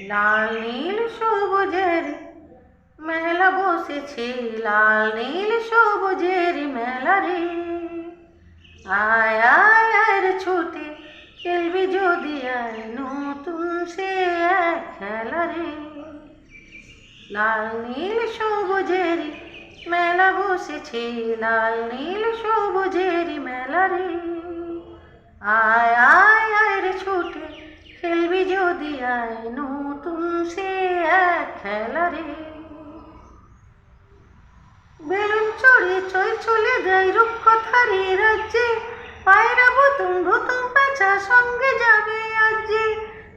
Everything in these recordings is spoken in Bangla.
লাল নীল সবুজের মেলা বসেছে, লাল নীল সবুজের মেলা রে। আয় আয় আয় রে ছুটে খেলবি যদি আয়, নতুন সে এক খেলা রে। লাল নীল সবুজের মেলা বসেছে, লাল নীল সবুজের মেলা রে। আয় আয় আয় রে ছুটে খেলবি যদি আয়, নতুন সে এক খেলা রে। বেলুন চড়ে চল চলে যায় রূপকথারি রাজ্যে, পায়রা ভুতুম ভুতুম পেঁচা সঙ্গে যাবে আজে।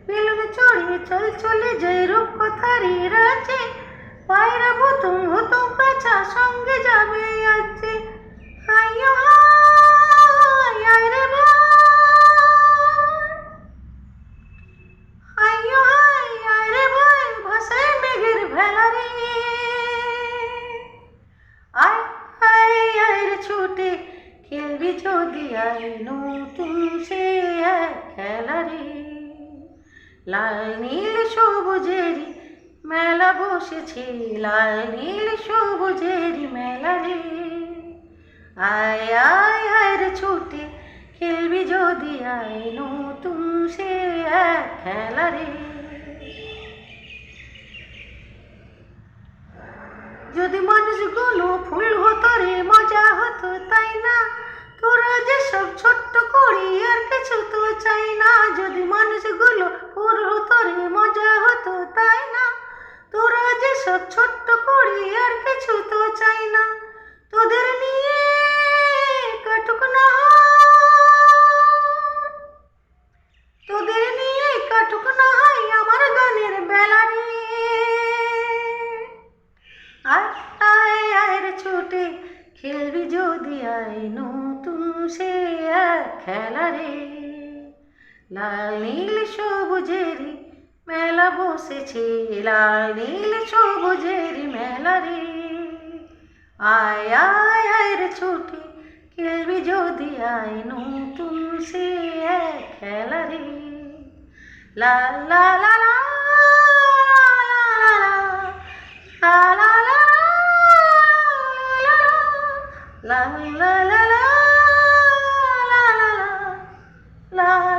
বেলুন চড়ে চল চলে যায় রূপকথারি রাজ্যে, পায়রা ভুতুম ভুতুম পেঁচা সঙ্গে যাবে আজে। হাইয়ো হায় আয় রে ভাই, হাইয়ো হায় আয় রে ভাই, ভাসায় মেঘের ভেলা রে। আয় আয় আয় রে ছুটে খেলবি যদি আয়, নতুন সে এক খেলা রে। লাল নীল সবুজের মেলা বসেছে, লাল নীল সবুজের মেলা রে। আয় আয় আয় রে ছুটে খেলবি যদি আয়, নতুন সে এক খেলা রে। যদি মানুষগুলো ফুল হতো রে মজা হতো তাই না, তোরা যেসব ছোট্ট করি আর কিছু তো চাই না। যদি মানুষগুলো ফুল হতো রে মজা হতো তাই না, তোরা যেসব ছোট্ট করি আর কিছু তো চাই না। তোদের নিয়ে কাটুক না তোদের নিয়ে কাটুক না হয় আমার গানের বেলা রে। আয় আয় আয় রে ছুটে খেলবি যদি আয়, নতুন সে এক খেলা রে। লাল নীল সবুজের মেলা বসেছে, লাল নীল সবুজের মেলা রে। আয় আয় আয় রে ছুটে খেলবি যদি আয়, নতুন সে এক খেলা রে। লা লা লা লা la la la la la la la la la